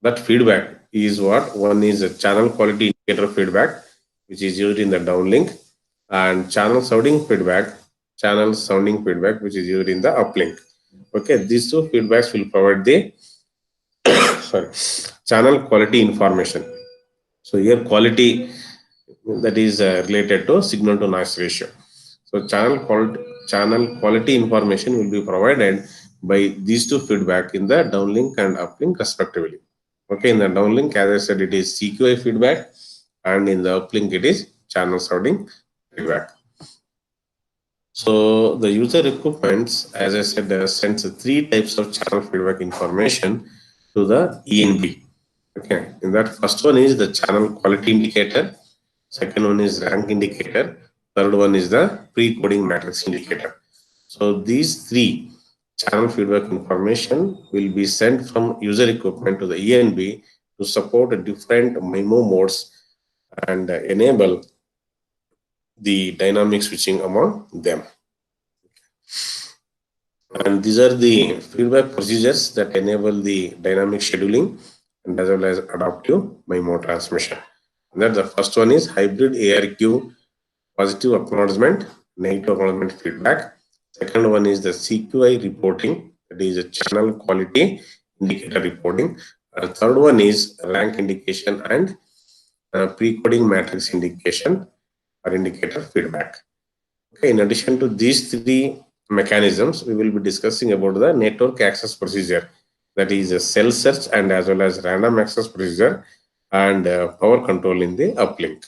that feedback is what? One is a channel quality indicator feedback, which is used in the downlink, and channel sounding feedback, which is used in the uplink. Okay, these two feedbacks will provide the sorry, channel quality information. So here quality, that is related to signal to noise ratio. So channel quality information will be provided by these two feedback in the downlink and uplink respectively. Okay, in the downlink, as I said, it is CQI feedback, and in the uplink, it is channel sounding feedback. So the user equipments, as I said, sends three types of channel feedback information to the ENB. Okay, in that first one is the channel quality indicator, second one is rank indicator, third one is the pre-coding matrix indicator. So these three channel feedback information will be sent from user equipment to the ENB to support different MIMO modes and enable the dynamic switching among them. And these are the feedback procedures that enable the dynamic scheduling and as well as adaptive MIMO transmission. And that the first one is hybrid ARQ, positive acknowledgement, negative acknowledgement feedback. Second one is the CQI reporting, that is a channel quality indicator reporting. And third one is rank indication and pre-coding matrix indication or indicator feedback. Okay, in addition to these three mechanisms, we will be discussing about the network access procedure, that is a cell search and as well as random access procedure and power control in the uplink.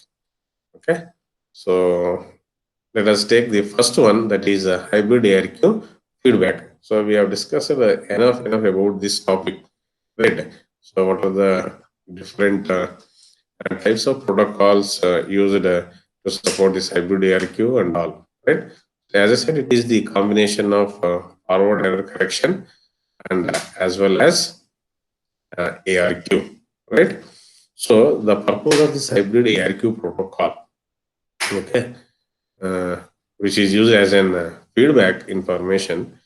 Okay, so let us take the first one, that is a hybrid ARQ feedback. So we have discussed enough about this topic, right? So what are the different types of protocols used to support this hybrid ARQ and all, right? As I said, it is the combination of forward error correction and as well as ARQ, right? So the purpose of this hybrid ARQ protocol, okay, which is used as an feedback information,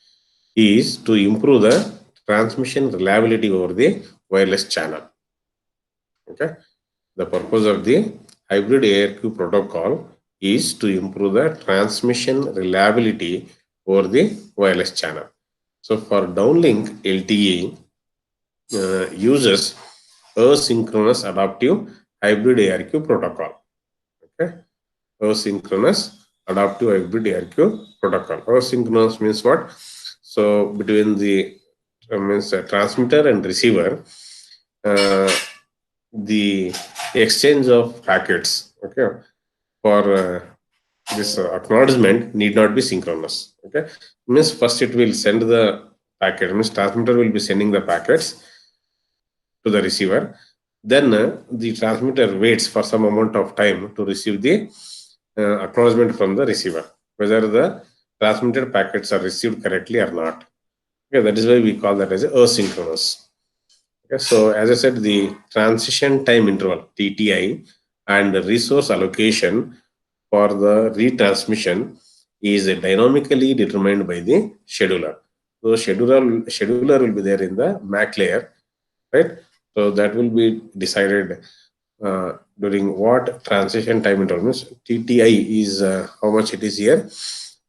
is to improve the transmission reliability over the wireless channel. Okay, the purpose of the hybrid ARQ protocol is to improve the transmission reliability over the wireless channel. So for downlink LTE uses asynchronous adaptive hybrid ARQ protocol. Okay, asynchronous adaptive hybrid ARQ protocol. Asynchronous means what? So between the transmitter and receiver, the exchange of packets, okay, for this acknowledgement need not be synchronous. Okay, means first it will send the packet, means transmitter will be sending the packets to the receiver, then the transmitter waits for some amount of time to receive the acknowledgement from the receiver, whether the transmitted packets are received correctly or not. Okay, that is why we call that as asynchronous. Okay, so as I said, the transition time interval TTI and the resource allocation for the retransmission is dynamically determined by the scheduler. So scheduler will be there in the MAC layer, right? So that will be decided during what transition time interval means. TTI is how much it is here,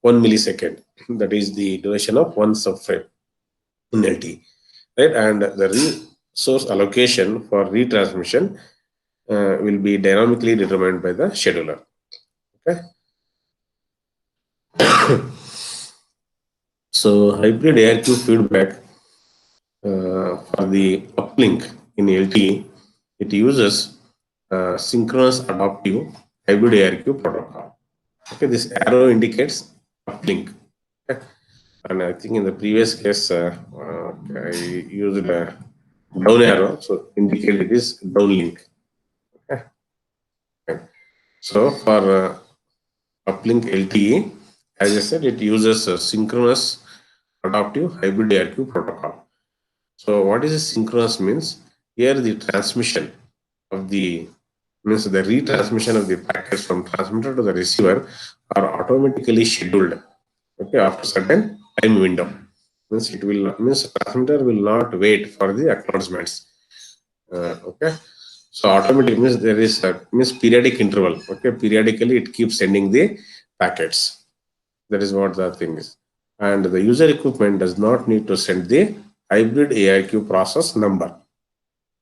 1 millisecond. That is the duration of one subframe in LTE, right? And the resource allocation for retransmission will be dynamically determined by the scheduler. Okay. So hybrid ARQ feedback for the uplink in LTE, it uses synchronous adaptive hybrid ARQ protocol. Okay, this arrow indicates uplink. Okay. And I think in the previous case, I used a down arrow, so indicate it is downlink. Okay. Okay. So for uplink LTE, as I said, it uses a synchronous adaptive hybrid ARQ protocol. So what is synchronous means? Here the transmission of the means the retransmission of the packets from transmitter to the receiver are automatically scheduled. Okay, after certain time window. Means it will transmitter will not wait for the acknowledgements. Okay. So automatic means there is a means periodic interval. Okay, periodically it keeps sending the packets. That is what the thing is. And the user equipment does not need to send the hybrid ARQ process number.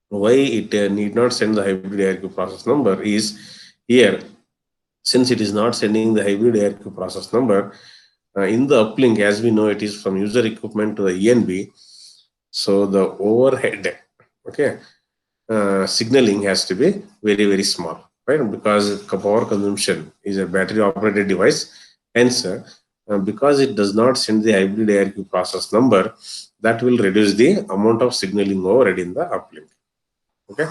Why it need not send the hybrid ARQ process number is here, since it is not sending the hybrid ARQ process number in the uplink, as we know, it is from user equipment to the ENB. So the overhead, okay, signaling has to be very, very small, right? Because power consumption is a battery operated device. Hence, because it does not send the hybrid ARQ process number, that will reduce the amount of signaling overhead in the uplink. Okay.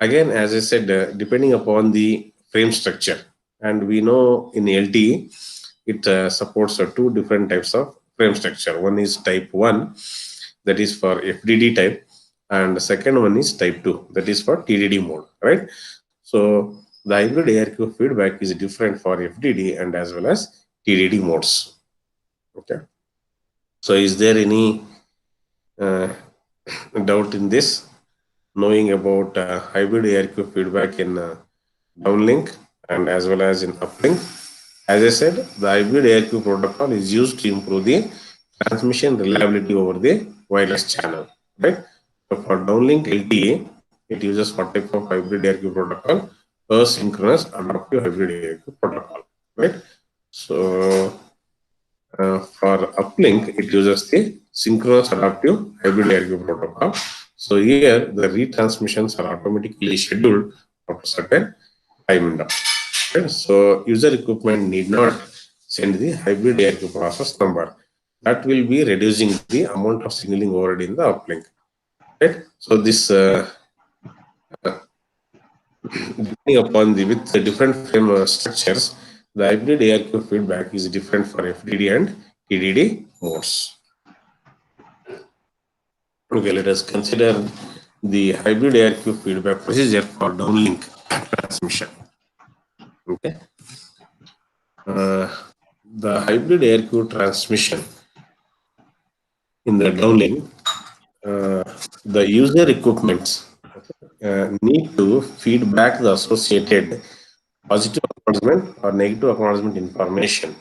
Again, as I said, depending upon the frame structure, and we know in LTE, it supports two different types of frame structure. One is type 1, that is for FDD type, and the second one is type 2, that is for TDD mode, right? So the hybrid ARQ feedback is different for FDD and as well as TDD modes. Okay. So is there any uh, doubt in this? Knowing about hybrid ARQ feedback in downlink and as well as in uplink. As I said, the hybrid ARQ protocol is used to improve the transmission reliability over the wireless channel, right? So for downlink LTE, it uses what type of hybrid ARQ protocol? Asynchronous adaptive hybrid ARQ protocol, right? So for uplink, it uses the synchronous adaptive hybrid ARQ protocol. So here the retransmissions are automatically scheduled after certain time window. Okay? So user equipment need not send the hybrid ARQ process number. That will be reducing the amount of signaling overhead in the uplink. Right? So this depending upon the with the different frame structures, the hybrid ARQ feedback is different for FDD and TDD modes. Okay, let us consider the hybrid ARQ feedback procedure for downlink transmission. Okay, the hybrid ARQ transmission in the downlink, the user equipments need to feed back the associated positive acknowledgement or negative acknowledgement information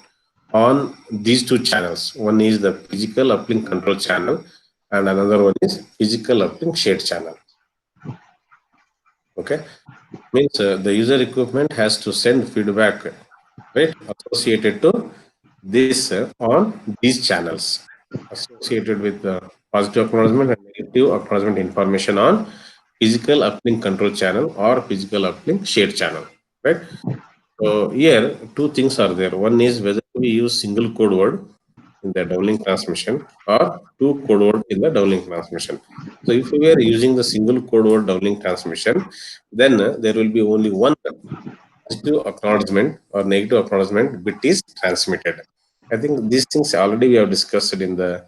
on these two channels. One is the physical uplink control channel, and another one is physical uplink shared channel. Okay, means the user equipment has to send feedback, right, associated to this on these channels associated with the positive acknowledgement and negative acknowledgement information on physical uplink control channel or physical uplink shared channel, right? So here two things are there. One is whether we use single code word in the downlink transmission or two code word in the downlink transmission. So if we are using the single code word downlink transmission, then there will be only one positive acknowledgement or negative acknowledgement bit is transmitted. I think these things already we have discussed in the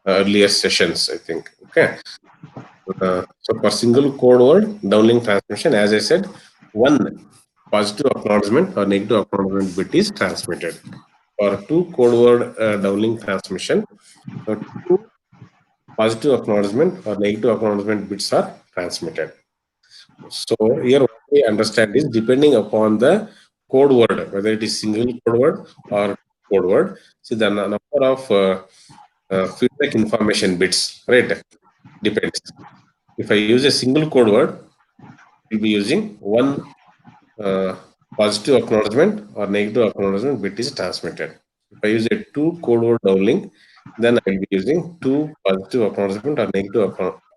earlier sessions, I think. Okay. So for single code word downlink transmission, as I said, one positive acknowledgement or negative acknowledgement bit is transmitted. For two code word downlink transmission, so two positive acknowledgement or negative acknowledgement bits are transmitted. So here what we understand is depending upon the code word, whether it is single code word or code word, see the number of feedback information bits, right? Depends. If I use a single code word, we'll be using one positive acknowledgement or negative acknowledgement bit is transmitted. If I use a two code word downlink, then I'll be using two positive acknowledgement or negative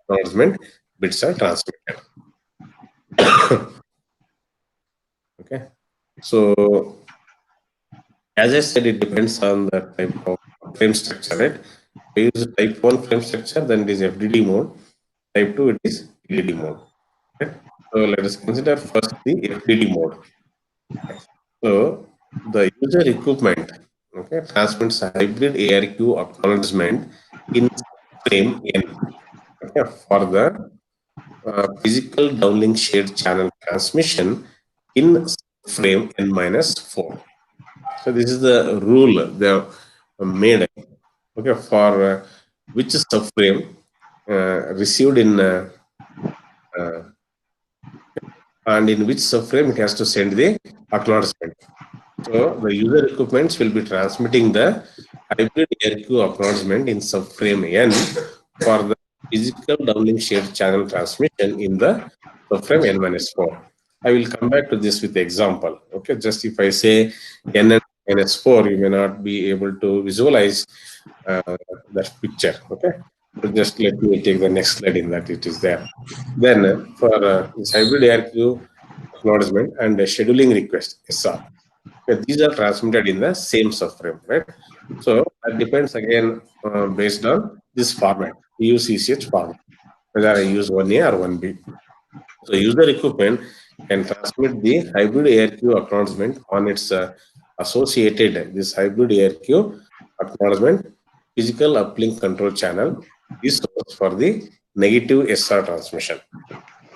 acknowledgement bits are transmitted. Okay. So as I said, it depends on the type of frame structure, right? If I use type 1 frame structure, then it is FDD mode. Type 2, it is TDD mode. Okay. So let us consider first the FDD mode. So the user equipment, okay, transmits a hybrid ARQ acknowledgement in frame N, okay, for the physical downlink shared channel transmission in frame N minus 4. So this is the rule they have made, okay, for which subframe received in and in which subframe it has to send the acknowledgement. So the user equipments will be transmitting the hybrid ARQ acknowledgement in subframe N for the physical downlink shared channel transmission in the subframe N-4. I will come back to this with the example. Okay, just if I say N and -4, you may not be able to visualize that picture. Okay, so just let me take the next slide in that it is there. Then for this hybrid ARQ acknowledgement and scheduling request, SR. Okay, these are transmitted in the same subframe, right? So that depends again based on this format, UCCH format, whether I use 1A or 1B. So user equipment can transmit the hybrid ARQ acknowledgement on its associated this hybrid ARQ acknowledgement physical uplink control channel is source for the negative SR transmission.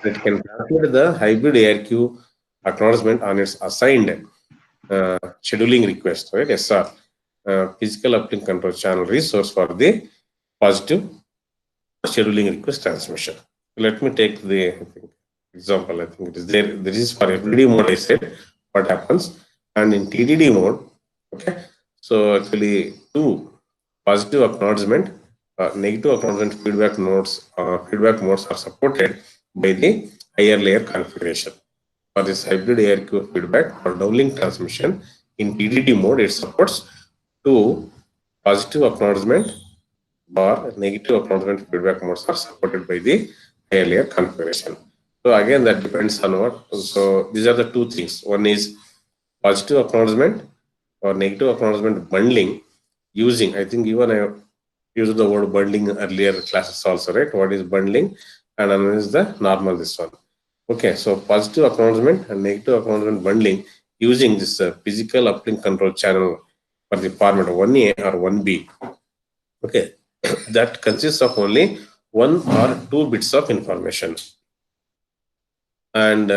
It can transmit the hybrid ARQ acknowledgement on its assigned scheduling request, right? SR, physical uplink control channel resource for the positive scheduling request transmission. Let me take the example. I think it is there. This is for FDD mode. I said what happens, and in TDD mode, okay. So actually, two positive acknowledgement, negative acknowledgement feedback modes are supported by the higher layer configuration. For this hybrid ARQ feedback or downlink transmission in TDD mode, it supports two positive acknowledgement or negative acknowledgement feedback modes are supported by the higher layer configuration. So again, that depends on what. So these are the two things. One is positive acknowledgement or negative acknowledgement bundling using, I think even I used the word bundling earlier classes also, right? What is bundling? And another is the normal, this one. Okay, so positive acknowledgement and negative acknowledgement bundling using this physical uplink control channel for the format 1A or 1B. Okay, that consists of only one or two bits of information. And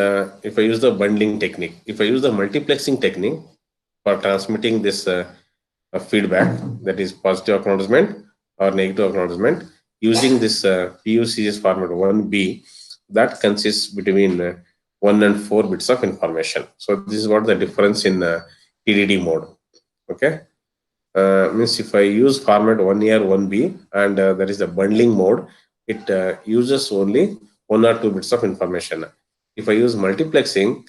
if I use the bundling technique, if I use the multiplexing technique for transmitting this feedback, that is positive acknowledgement or negative acknowledgement, using this PUCS format 1B, that consists between 1 and 4 bits of information. So this is what the difference in TDD mode. Okay, means if I use format 1A or 1B and that is the bundling mode, it uses only 1 or 2 bits of information. If I use multiplexing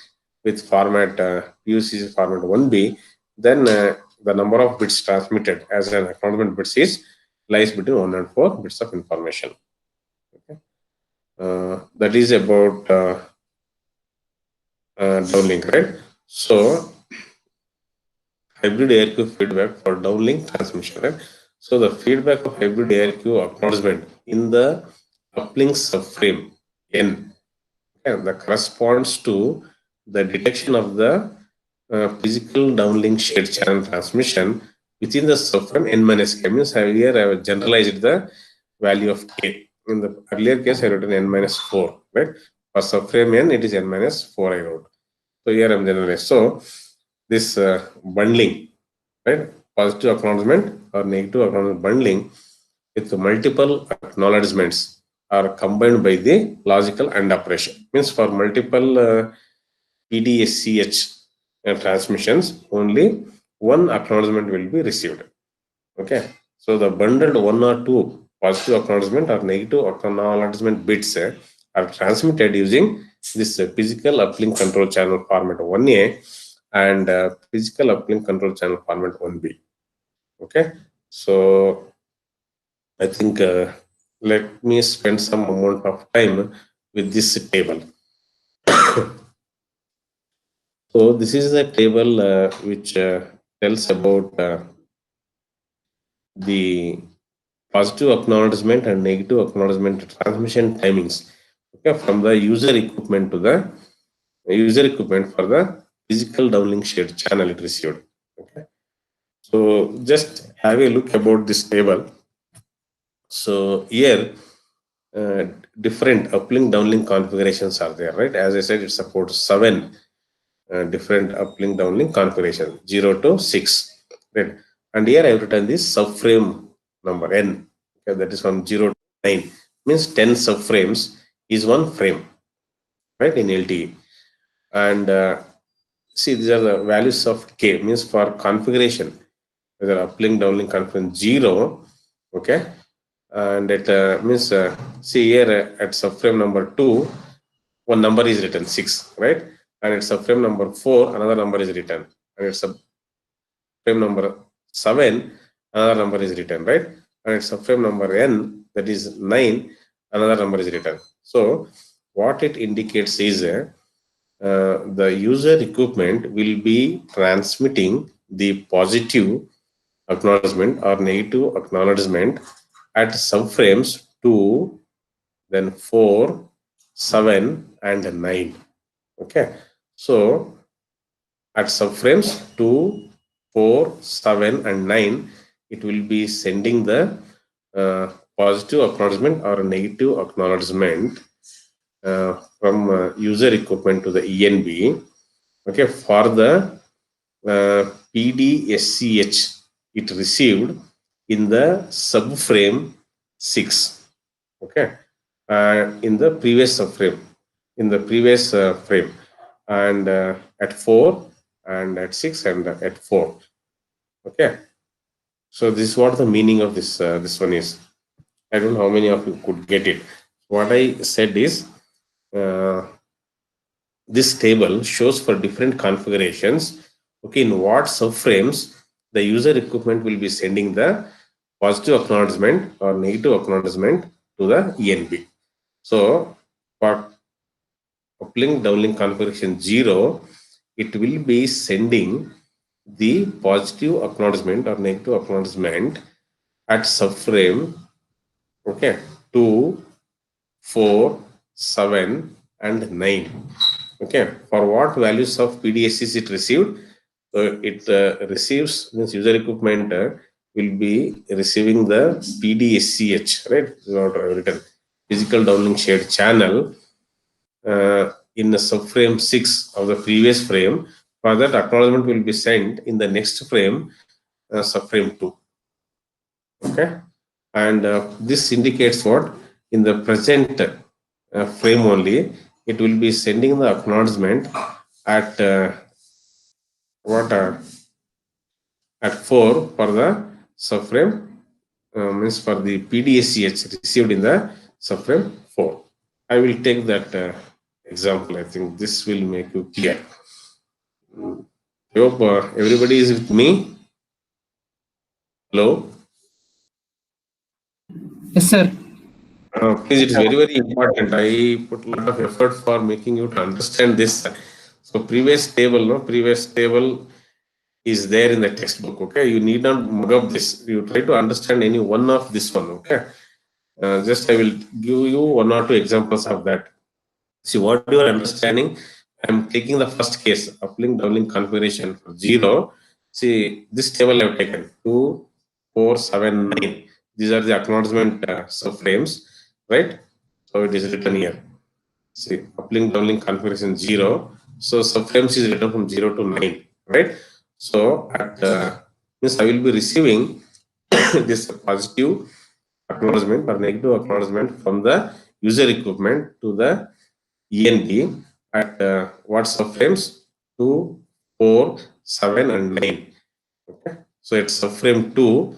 with format PUCS format 1B, then the number of bits transmitted as an acknowledgement bits is lies between 1 and 4 bits of information. Okay. That is about downlink, right? So hybrid ARQ feedback for downlink transmission, right? So the feedback of hybrid ARQ acknowledgement in the uplink subframe N, okay, that corresponds to the detection of the physical downlink shared channel transmission within the subframe N-K. Means here I have generalized the value of K. In the earlier case, I wrote N-4, right? For subframe N, it is N-4 I wrote. So here I am generalized. So this bundling, right? Positive acknowledgement or negative acknowledgement bundling with multiple acknowledgements are combined by the logical AND operation. Means for multiple PDSCH transmissions, only one acknowledgement will be received. Okay, so the bundled one or two positive acknowledgement or negative acknowledgement bits are transmitted using this physical uplink control channel format 1A and physical uplink control channel format 1B. Okay, so I think let me spend some amount of time with this table. So this is a table which tells about the positive acknowledgement and negative acknowledgement transmission timings, okay, from the user equipment to the user equipment for the physical downlink shared channel it received. Okay, so just have a look about this table. So here different uplink downlink configurations are there, right? As I said, it supports 7 different uplink downlink configuration 0 to 6, right? And here I have written this subframe number n, okay, that is from 0 to 9, means 10 subframes is one frame, right, in LTE. And see, these are the values of K, means for configuration, whether uplink, downlink configuration 0, okay, and it means see here at subframe number 2, one number is written 6, right, and at subframe number 4, another number is written, and at subframe number 7, another number is written, right, and at subframe number n, that is 9, another number is written. So what it indicates is the user equipment will be transmitting the positive acknowledgement or negative acknowledgement at subframes 2, then 4, 7, and 9. Okay, so at subframes 2, 4, 7, and 9, it will be sending the positive acknowledgement or negative acknowledgement from user equipment to the ENB. Okay, for the PDSCH it received in the subframe 6. Okay, in the previous subframe, in the previous frame, and at 4, and at 6, and at 4. Okay, so this is what the meaning of this one is. I don't know how many of you could get it. What I said is this table shows for different configurations, okay, in what subframes the user equipment will be sending the positive acknowledgement or negative acknowledgement to the ENB. So for uplink downlink configuration 0, it will be sending the positive acknowledgement or negative acknowledgement at subframe, okay, 2, 4, 7, and 9. Okay, for what values of PDSCs it received? It receives, means user equipment will be receiving the PDSCH, right? This is what I have written. Physical downlink shared channel in the subframe 6 of the previous frame. For that, acknowledgement will be sent in the next frame, subframe 2. Okay, and this indicates what? In the present frame only, it will be sending the acknowledgement at what at 4 for the subframe, means for the PDSCH received in the subframe 4. I will take that example. I think this will make you clear. I hope everybody is with me. Hello. Yes, sir. Please, it is very, very important. I put a lot of effort for making you to understand this. So previous table, no, previous table is there in the textbook. Okay, you need not mug up this. You try to understand any one of this one. Okay, just I will give you one or two examples of that. See what you are understanding. I'm taking the first case, uplink downlink configuration for 0. See this table I have taken 2, 4, 7, 9. These are the acknowledgement subframes, right? So it is written here. See uplink downlink configuration 0. So subframes is written from 0 to 9, right? So at means I will be receiving this positive acknowledgement or negative acknowledgement from the user equipment to the ENB at what subframes? 2, 4, 7, and 9. Okay. So at subframe 2,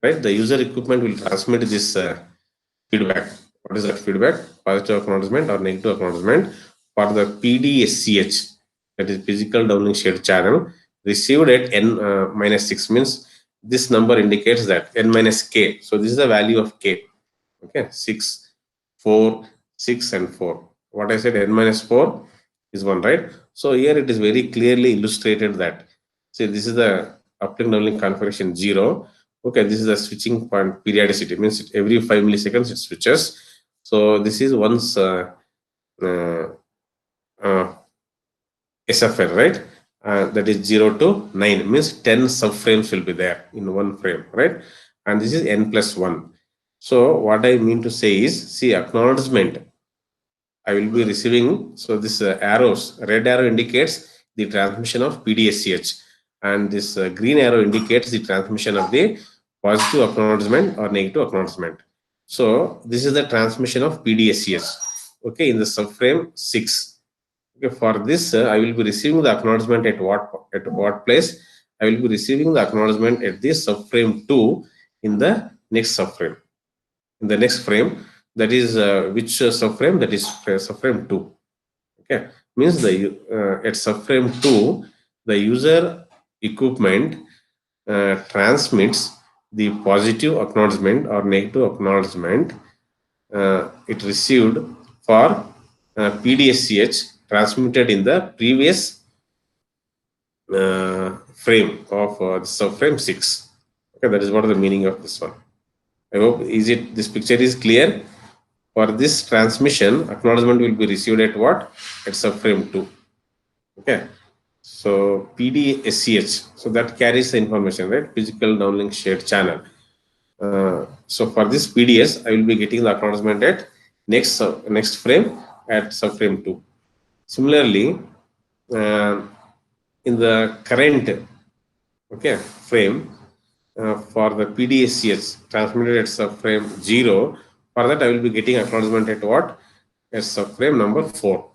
right, the user equipment will transmit this feedback. What is that feedback? Positive acknowledgement or negative acknowledgement for the PDSCH, that is physical downlink shared channel, received at n minus 6, means this number indicates that n minus k. So this is the value of k. Okay, 6, 4, 6, and 4. What I said, n minus 4 is 1, right? So here it is very clearly illustrated that, see, this is the uplink downlink configuration 0. Okay, this is the switching point periodicity, means every 5 milliseconds it switches. So this is once uh, uh, SFR, right? That is 0 to 9, means 10 subframes will be there in one frame, right? And this is n plus 1. So what I mean to say is, see, acknowledgement I will be receiving. So this arrows, red arrow indicates the transmission of PDSCH, and this green arrow indicates the transmission of the positive acknowledgement or negative acknowledgement. So this is the transmission of PDSCH, okay, in the subframe 6. Okay, for this, I will be receiving the acknowledgement at what place? I will be receiving the acknowledgement at the subframe 2 in the next subframe. In the next frame, that is which subframe? That is subframe 2. Okay, means the at subframe 2, the user equipment transmits the positive acknowledgement or negative acknowledgement it received for PDSCH transmitted in the previous frame of subframe 6. Okay, that is what the meaning of this one. I hope this picture is clear. For this transmission, acknowledgement will be received at what? At subframe 2. Okay. So PDSCH, so that carries the information, right? Physical downlink shared channel. So for this PDS, I will be getting the acknowledgement at next frame at subframe 2. Similarly, in the current frame for the PDSCH transmitted at subframe 0, for that I will be getting acknowledgement at what? At subframe number 4.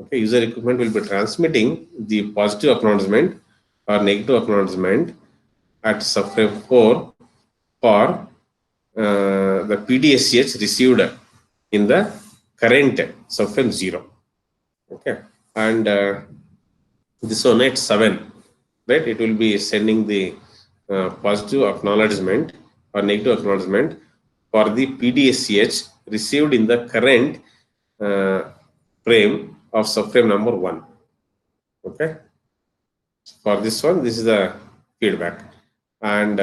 Okay, user equipment will be transmitting the positive acknowledgement or negative acknowledgement at subframe 4 for the PDSCH received in the current subframe 0. Okay, and this one at 7, right? It will be sending the positive acknowledgement or negative acknowledgement for the PDSCH received in the current frame of subframe number 1. Okay, for this one, this is the feedback, and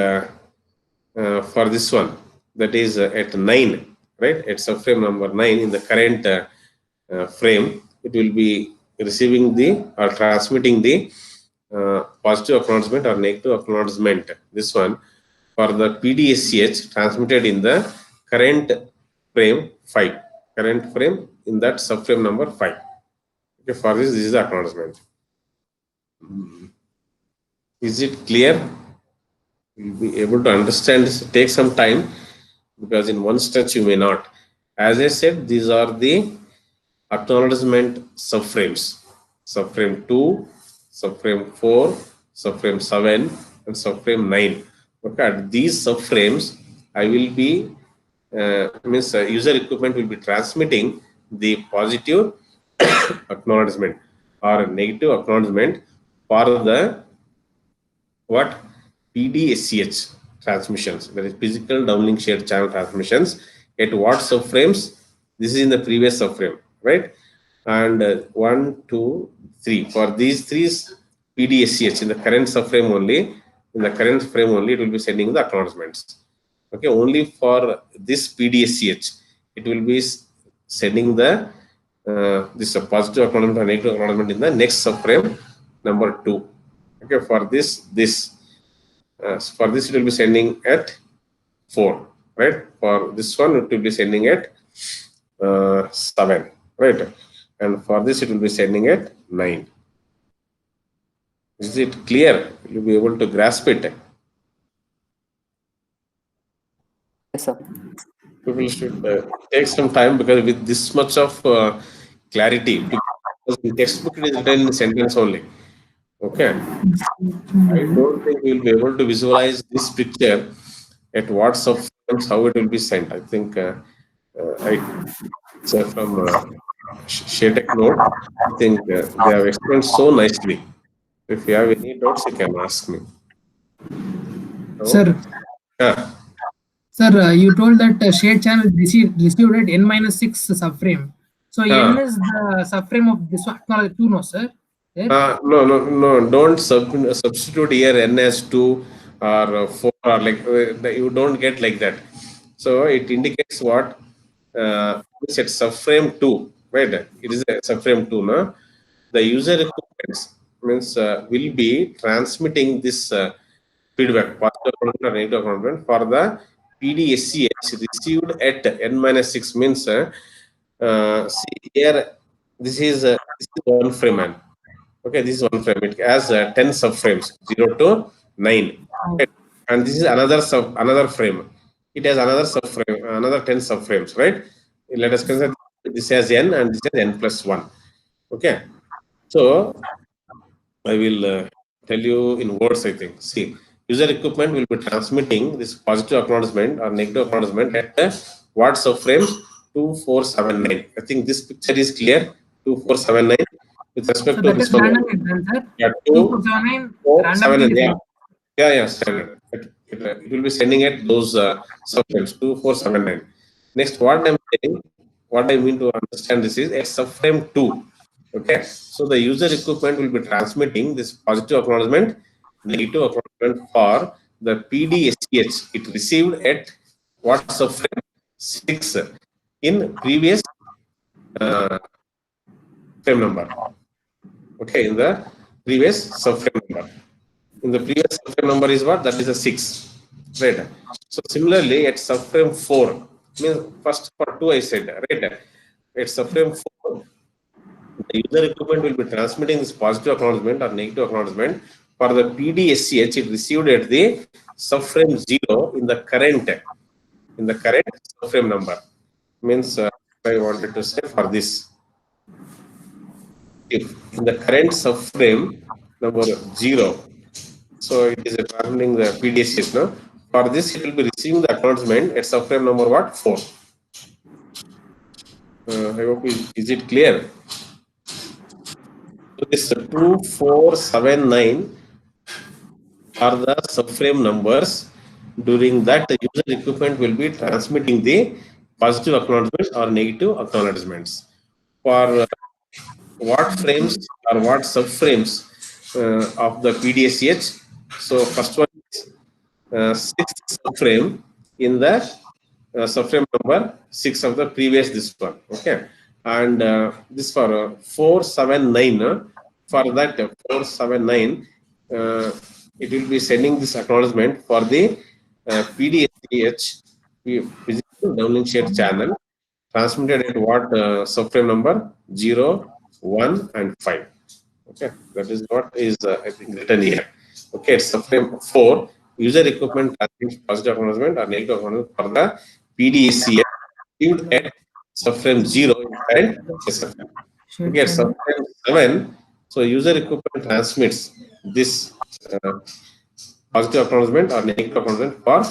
for this one, that is at 9, right? At subframe number 9 in the current frame, it will be receiving the or transmitting the positive acknowledgement or negative acknowledgement. This one for the PDSCH transmitted in the current frame 5. Current frame in that subframe number 5. Okay, for this is the acknowledgement. Is it clear? You'll be able to understand this. Take some time because in one stretch you may not. As I said, these are the acknowledgement subframes. Subframe 2, subframe 4, subframe 7, and subframe 9. Okay, at these subframes, I will be user equipment will be transmitting the positive acknowledgement or negative acknowledgement for the what? PDSCH transmissions, that is physical downlink shared channel transmissions at what subframes? This is in the previous subframe, right? And 1, 2, 3. For these three PDSCH in the current subframe only, in the current frame only, it will be sending the acknowledgements. Okay, only for this PDSCH, it will be sending the this positive acknowledgement or negative acknowledgement in the next subframe number 2. Okay, for this it will be sending at 4, right? For this one, it will be sending at 7, right? And for this, it will be sending at 9. Is it clear? You'll be able to grasp it. Yes, sir. People should take some time because with this much of clarity, because in textbook it is written in sentence only. Okay. I don't think we'll be able to visualize this picture at what subframes, how it will be sent. I think from Shetek note, I think they have explained so nicely. If you have any doubts, you can ask me. Sir, sir, you told that shared channel received at n-6 subframe. So n is the subframe of this one, acknowledge 2, no, sir? No. Don't substitute here n as 2 or 4 or like you don't get like that. So it indicates what it's at subframe 2, right? It is a subframe 2, no? The user equipments means will be transmitting this feedback, positive acknowledgement or negative acknowledgement for the PDSCH received at n-6 means see here this is one frame, man. Okay, this is one frame. It has 10 subframes, 0 to 9. Right? And this is another frame. It has another subframe, another 10 subframes, right? Let us consider this as n and this is n plus 1. Okay. So I will tell you in words, I think. See, user equipment will be transmitting this positive acknowledgement or negative acknowledgement at the watts of frame 2479. I think this picture is clear. 2479 with respect So to that is this one. randomly done, sir. Yeah, 2479 randomly 2479. Yeah, done. yeah, standard. It will be sending at those subframes 2479. Next, what I'm saying, what I mean to understand this is at subframe 2. Okay, so the user equipment will be transmitting this positive acknowledgement, negative acknowledgement for the PDSCH. It received at what subframe 6 in previous uh, frame number. Okay, in the previous subframe number. In the previous subframe number is what? That is a 6. Right. So similarly at subframe 4, means first for 2 I said, right? At subframe 4, the user equipment will be transmitting this positive acknowledgement or negative acknowledgement for the PDSCH it received at the subframe 0 in the current subframe number. Means I wanted to say for this, if in the current subframe number 0, so it is transmitting the PDSCH now. For this, it will be receiving the acknowledgement at subframe number what? 4. I hope is it clear? So this 2479 are the subframe numbers. During that, the user equipment will be transmitting the positive acknowledgement or negative acknowledgements. For what frames or what subframes of the PDSCH? So first one is sixth subframe in the subframe number 6 of the previous this one. Okay, and this for 479. For that 479, it will be sending this acknowledgement for the PDSCH physical downlink shared channel transmitted at what subframe number 0, 1, and 5. Okay, that is what is I think written here. Okay, it's subframe 4. User equipment transmits positive acknowledgement or negative acknowledgement for the PDCS received at subframe 0 in current SFM. Okay, at subframe 7, so user equipment transmits this positive acknowledgement or negative acknowledgement for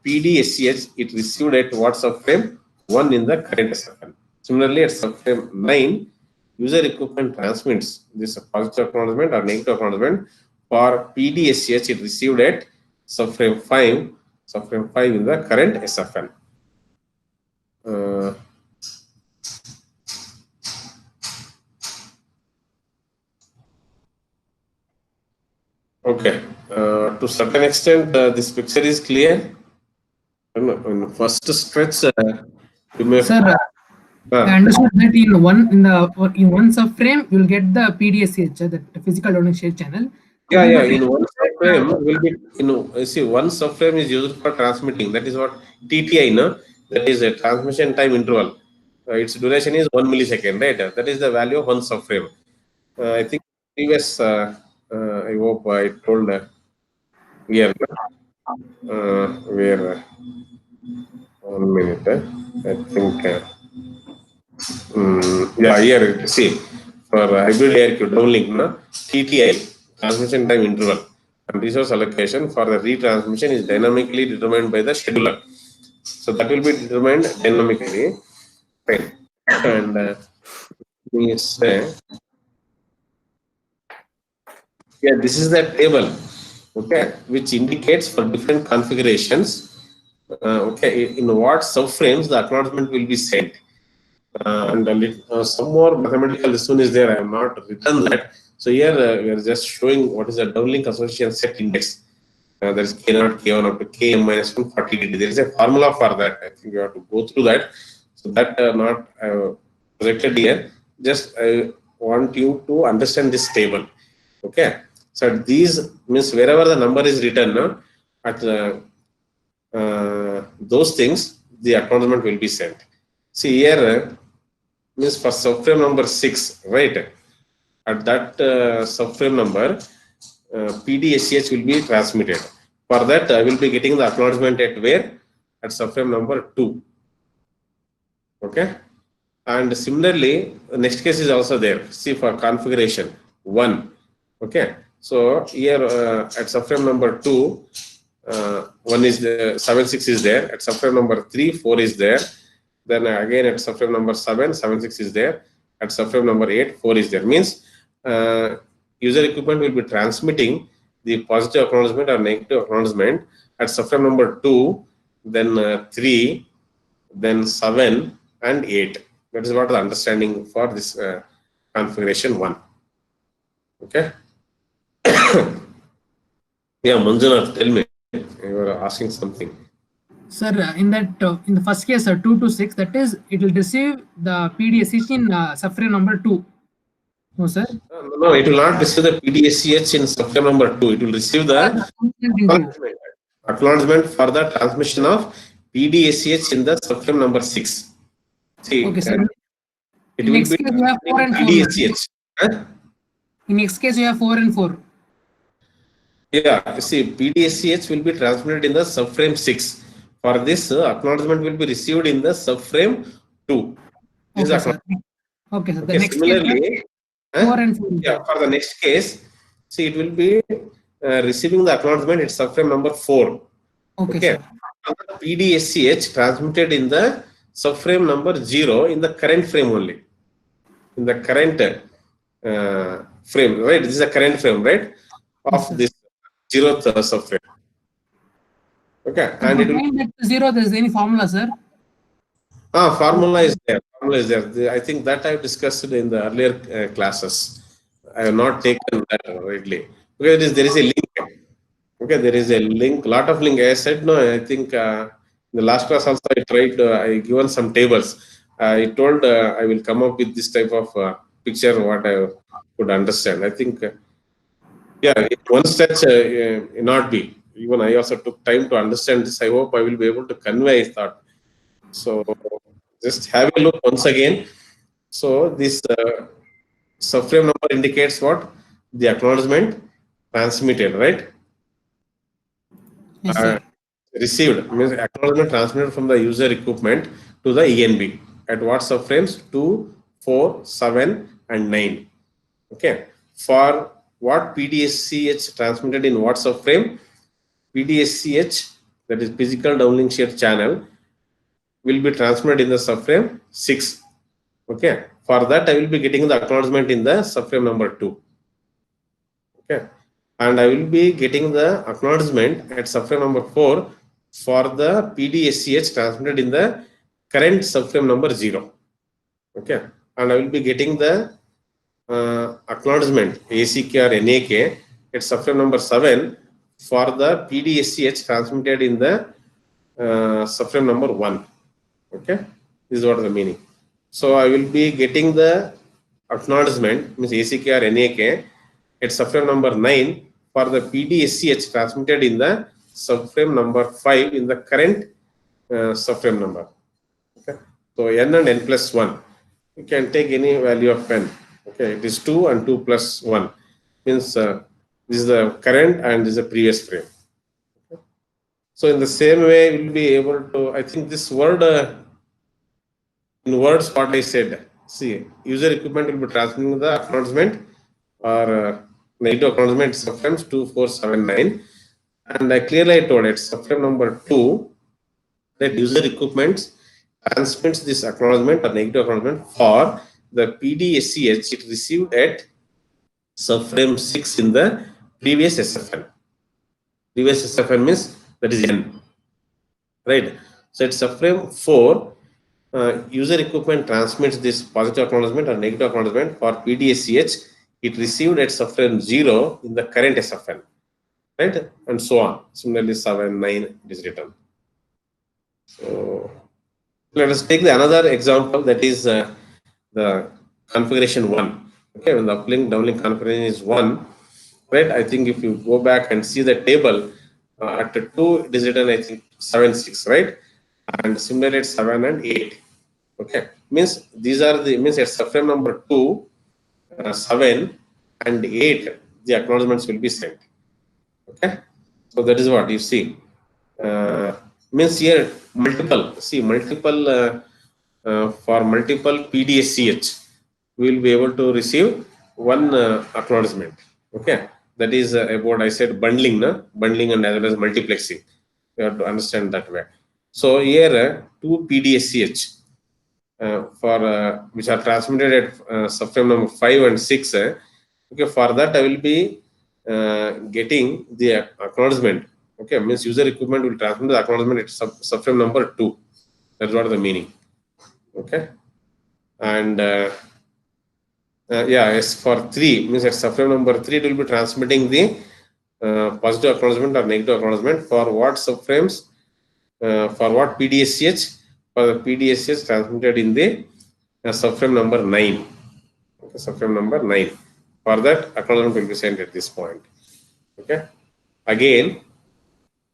PDSCH it received at what subframe 1 in the current SFM. Similarly, at subframe 9, user equipment transmits this positive acknowledgement or negative acknowledgement for PDSCH it received at subframe 5 in the current SFN. Okay, to certain extent, this picture is clear. In first stretch, you may. Sir, I understood that in one subframe you'll get the PDSCH, the physical downlink shared channel. Yeah, in one subframe will be, see, one subframe is used for transmitting. That is what TTI, no? That is a transmission time interval. Its duration is 1 millisecond, right? That is the value of one subframe. I think previous, I hope I told here, where, 1 minute, I think, yeah, here, see, for hybrid ARQ downlink, no? TTI, transmission time interval, and resource allocation for the retransmission is dynamically determined by the scheduler. So that will be determined dynamically, right? And we say, yeah, this is the table, okay, which indicates for different configurations, okay, in what subframes the acknowledgement will be sent. And some more mathematical this one is there. I have not written that. So here we are just showing what is the downlink association set index. There is K0, K1 up to Km minus 140. There is a formula for that. I think you have to go through that. So that not projected here. Just I want you to understand this table. Okay. So these means wherever the number is written at those things, the acknowledgement will be sent. See here. Means for subframe number 6, right? At that subframe number, PDSCH will be transmitted. For that, I will be getting the acknowledgement at where? At subframe number 2. Okay. And similarly, the next case is also there. See for configuration. 1. Okay, so here at subframe number 2, 1 is the 76 is there. At subframe number 3, 4 is there. Then again at subframe number 7, 76 is there. At subframe number 8, 4 is there. Means user equipment will be transmitting the positive acknowledgement or negative acknowledgement at subframe number 2, then 3, then 7 and 8. That is what the understanding for this configuration 1. Okay. Yeah, Manjunath, tell me. You were asking something. Sir, in the first case, 2 to 6, that is, it will receive the PDSH in subframe number 2. No, sir. No, it will not receive the PDSCH in subframe number 2. It will receive the acknowledgement for the transmission of PDSCH in the subframe number 6. See, okay, sir. it In will next be case, we have 4 and 4. PDSCH. Huh? In next case, we have 4 and 4. Yeah, see, PDSCH will be transmitted in the subframe 6. For this, acknowledgement will be received in the subframe 2. Okay, sir. Okay, sir. The Okay, next similarly, case, 4 and 4. yeah, for the next case, see, it will be receiving the acknowledgement at subframe number 4. Okay, Okay. sir. PDSCH transmitted in the subframe number 0 in the current frame only. In the current frame, right? This is the current frame, right? Of this 0th subframe. Okay. And it will behind that 0, there is any formula, sir? Formula is there. Formula is there. I think that I have discussed in the earlier classes. I have not taken that rightly. Okay, there is a link. Okay, there is a link. Lot of link. I said no. I think in the last class also I tried. I given some tables. I told I will come up with this type of picture what I could understand. I think yeah, in one stretch not be. Even I also took time to understand this. I hope I will be able to convey thought. So just have a look once again. So this subframe number indicates what? The acknowledgement transmitted, right? Yes, sir. Received means acknowledgement transmitted from the user equipment to the ENB at what subframes? 2, 4, 7 and 9. Okay. For what PDSCH transmitted in what subframe? PDSCH, that is physical downlink shared channel, will be transmitted in the subframe 6. Okay. For that, I will be getting the acknowledgement in the subframe number 2. Okay. And I will be getting the acknowledgement at subframe number 4 for the PDSCH transmitted in the current subframe number 0. Okay. And I will be getting the acknowledgement ACK or NAK at subframe number 7 for the PDSCH transmitted in the subframe number 1. Okay. This is what the meaning. So I will be getting the acknowledgement means ACK or NAK at subframe number 9 for the PDSCH transmitted in the subframe number 5 in the current subframe number. Okay. So n and n plus 1. You can take any value of n. Okay. It is 2 and 2 plus 1. Means this is the current and this is the previous frame. Okay. So in the same way, we will be able to, I think this word, in words what I said, see, user equipment will be transmitting the acknowledgement or negative acknowledgement subframes 2, 4, 7, 9. And I clearly told it, subframe number 2, that user equipment transmits this acknowledgement or negative acknowledgement for the PDSCH it received at subframe 6 in the previous SFN. Previous SFN means that is N. Right? So at subframe 4, user equipment transmits this positive acknowledgement or negative acknowledgement for PDSCH it received at subframe 0 in the current SFN. Right? And so on. Similarly, 7, 9 it is written. So let us take the another example, that is the configuration 1. Okay, when the uplink downlink configuration is 1, right? I think if you go back and see the table, at 2 it is written I think 7, 6, right? And similarly at 7 and 8. Okay, means these are the means at subframe number 2, 7 and 8 the acknowledgements will be sent. Okay, so that is what you see. Means here multiple for multiple PDSCH we will be able to receive one acknowledgement. Okay, that is about, I said, bundling, bundling and as well as multiplexing. You have to understand that way. So here two PDSCH for which are transmitted at subframe number 5 and 6. Okay, for that I will be getting the acknowledgement. Okay, means user equipment will transmit the acknowledgement at subframe number 2. That's what the meaning. Okay, and yeah, yes, for 3 means at subframe number 3 it will be transmitting the positive acknowledgement or negative acknowledgement for what subframes, for what PDSCH, for the PDSCH transmitted in the subframe number 9. Okay, subframe number 9. For that, acknowledgement will be sent at this point. Okay. Again,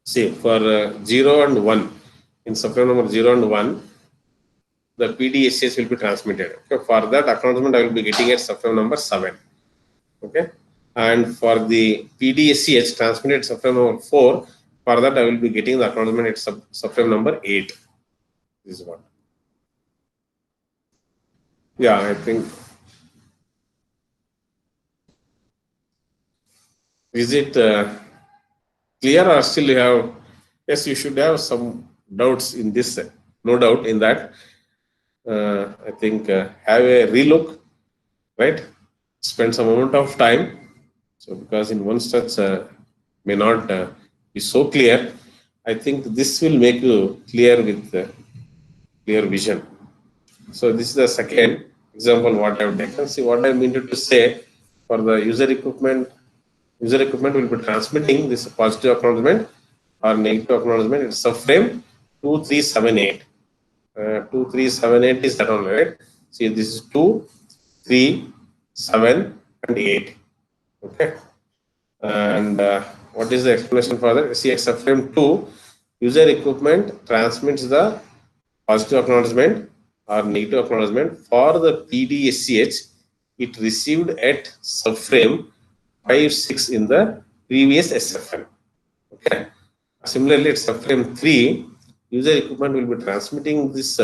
see for 0 and 1, in subframe number 0 and 1, the PDSCH will be transmitted. Okay. For that, acknowledgement I will be getting at subframe number 7. Okay. And for the PDSCH transmitted subframe number 4, for that I will be getting the acknowledgement at subframe number 8. This is what. Yeah, I think. Is it clear or still you have? Yes, you should have some doubts in this. No doubt in that. I think have a relook, right? Spend some amount of time. So because in one stretch may not be so clear, I think this will make you clear with clear vision. So this is the second example what I have taken. See what I mean to say, for the user equipment will be transmitting this positive acknowledgement or negative acknowledgement in subframe 2378. 2378 is that only, right? See, this is 2, 3, 7, and 8. Okay. And what is the explanation for that? See, at subframe 2, user equipment transmits the positive acknowledgement or negative acknowledgement for the PDSCH it received at subframe 5, 6 in the previous SFN. Okay. Similarly, at subframe 3, user equipment will be transmitting this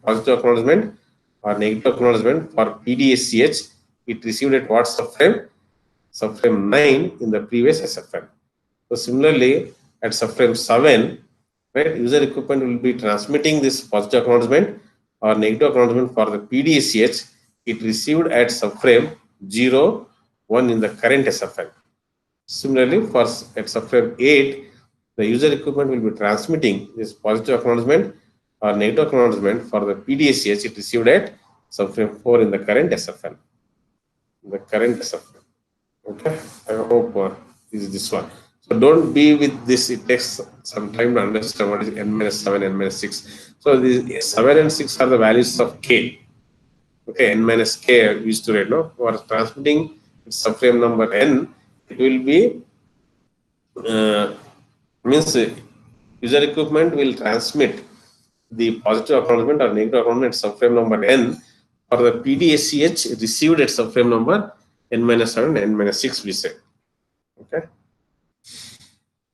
positive acknowledgement or negative acknowledgement for PDSCH it received at what subframe? Subframe 9 in the previous SFN. So similarly, at subframe 7, right, user equipment will be transmitting this positive acknowledgement or negative acknowledgement for the PDSCH it received at subframe 0, 1 in the current SFN. Similarly, for at subframe 8, the user equipment will be transmitting this positive acknowledgement or negative acknowledgement for the PDSCH it received at subframe 4 in the current SFN. Okay, I hope is this one. So don't be with this. It takes some time to understand what is n-7, n-6. So the 7 and 6 are the values of k. Okay, n-k I used to write, no? For transmitting subframe number n, it will be means user equipment will transmit the positive acknowledgement or negative acknowledgement at subframe number n for the PDSCH received at subframe number n-7 and n-6 we say. Okay.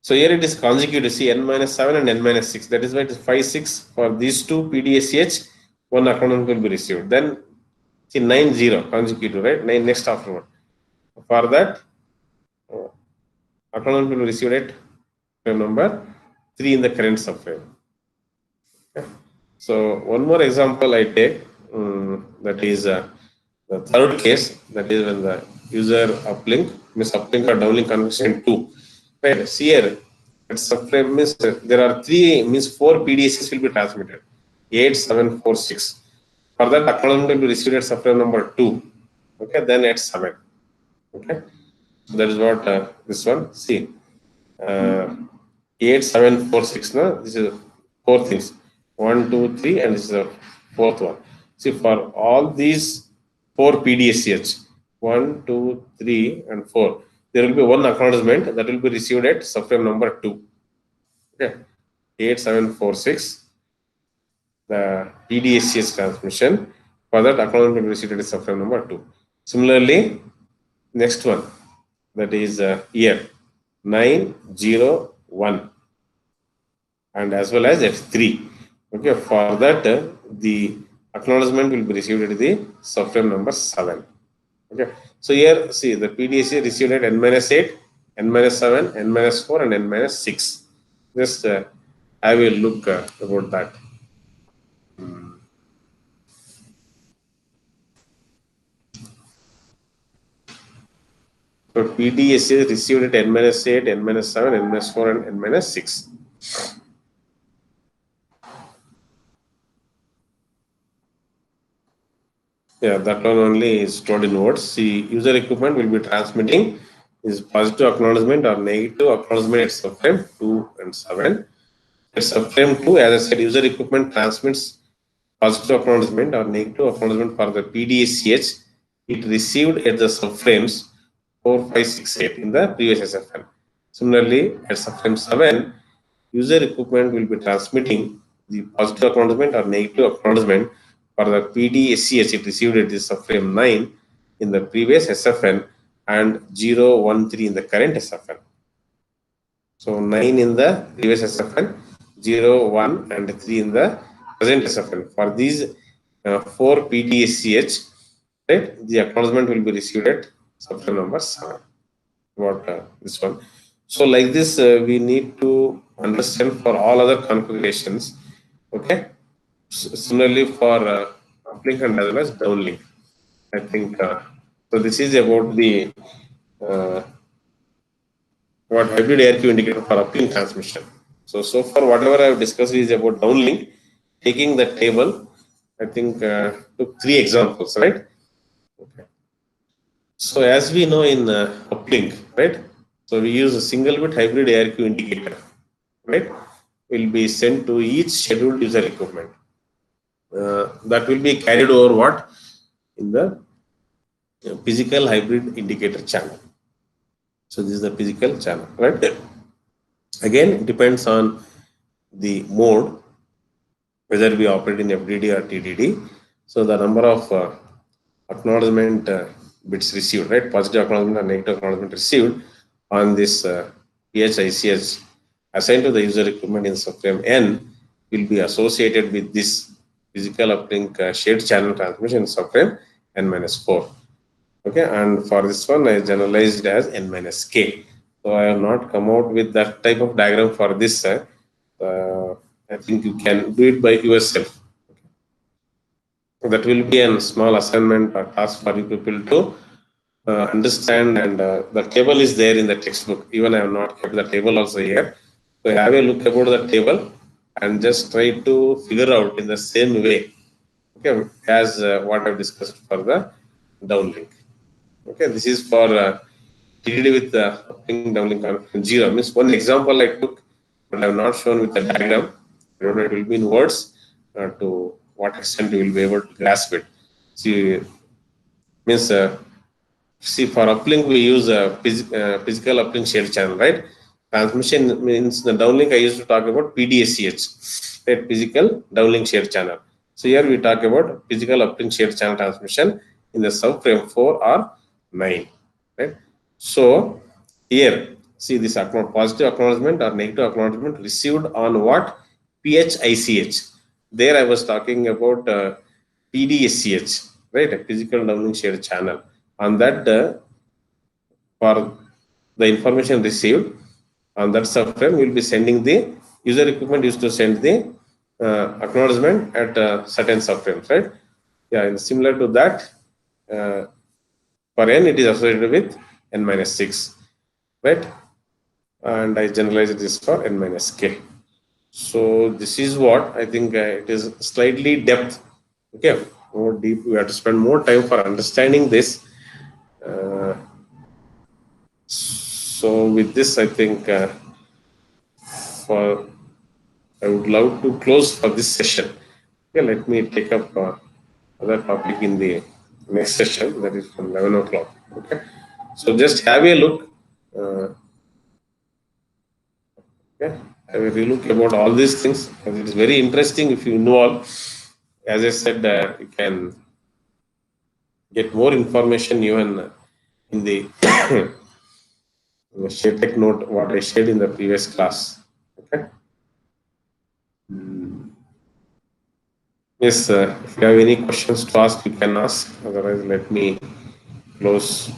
So here it is consecutive. See n-7 and n-6. That is why it is 5, 6 for these two PDSCH. One acknowledgement will be received. Then see 9, 0 consecutive, right? 9 next afterward. For that, acknowledgement will be received at frame number 3 in the current subframe. Okay. So one more example I take, that is the third case, that is when the user uplink means uplink or downlink connection 2. Right. See here, at subframe means there are 4 PDSCs will be transmitted. 8, 7, 4, 6. For that, acknowledgement will be received at subframe number 2. Okay, then at 7. Okay, so that is what this one. See, 8, 7, 4, 6. No, this is 4 things. 1, 2, 3, and this is the 4th one. See, for all these 4 PDSCH, 1, 2, 3, and 4, there will be one acknowledgement that will be received at subframe number 2. Okay, 8, 7, 4, 6, the PDSCH transmission. For that, acknowledgement will be received at subframe number 2. Similarly, next one, that is here 9, 0, 1, and as well as F3. Okay, for that the acknowledgement will be received at the subframe number 7. Okay, so here see the PDSC received at n-8, n-7, n-4, and n-6. Just have a look about that. So PDSC received at n-8, n-7, n-4, and n-6. Yeah, that one only is stored in words. See, user equipment will be transmitting is positive acknowledgement or negative acknowledgement at subframe 2 and 7. At subframe 2, as I said, user equipment transmits positive acknowledgement or negative acknowledgement for the PDSCH it received at the subframes 4, 5, 6, 8 in the previous SFN. Similarly, at subframe 7, user equipment will be transmitting the positive acknowledgement or negative acknowledgement for the PDSCH it received at the subframe 9 in the previous SFN and 0, 1, 3 in the current SFN. So 9 in the previous SFN, 0, 1, and 3 in the present SFN. For these 4 PDSCH, right, the acknowledgement will be received at subframe number 7. What this one. So like this, we need to understand for all other configurations. Okay. Similarly for uplink and as well as downlink. I think so. This is about the what hybrid ARQ indicator for uplink transmission. So far whatever I have discussed is about downlink. Taking the table, I think took 3 examples, right? Okay. So as we know in uplink, right? So we use a single bit hybrid ARQ indicator, right? Will be sent to each scheduled user equipment. That will be carried over what in the physical hybrid indicator channel. So this is the physical channel, right? Again, it depends on the mode, whether we operate in FDD or TDD. So the number of acknowledgement bits received, right? Positive acknowledgement or negative acknowledgement received on this PHICH assigned to the user equipment in subframe N will be associated with this physical uplink shared channel transmission in subframe N-4. Okay, and for this one I generalized as N-K. So I have not come out with that type of diagram for this. I think you can do it by yourself. That will be a small assignment or task for you people to understand, and the table is there in the textbook. Even I have not kept the table also here. So have a look about the table and just try to figure out in the same way, okay, as what I've discussed for the downlink. Okay, this is for TDD with the uplink downlink 0. Means one example I took, but I have not shown with the diagram. I don't know, it will be in words to what extent you will be able to grasp it. See, means see for uplink we use a physical uplink shared channel, right? Transmission means the downlink I used to talk about PDSCH, right? Physical downlink shared channel. So here we talk about physical uplink shared channel transmission in the subframe 4 or 9, right? So here see this positive acknowledgement or negative acknowledgement received on what PHICH. There I was talking about PDSCH, right? A physical downlink shared channel. On that, for the information received on that subframe, we will be sending the user equipment used to send the acknowledgement at certain subframes, right? Yeah, and similar to that, for N it is associated with N-6, right? And I generalize this for N-K. So this is what I think it is slightly depth. Okay, more deep. We have to spend more time for understanding this. So with this, I think for I would love to close for this session. Okay, let me take up other topic in the next session, that is from 11 o'clock. Okay, so just have a look. Okay, have a relook about all these things, because it is very interesting if you involve. As I said, you can get more information even in the share tech note what I shared in the previous class. Okay. Yes, if you have any questions to ask, you can ask. Otherwise, let me close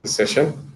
the session.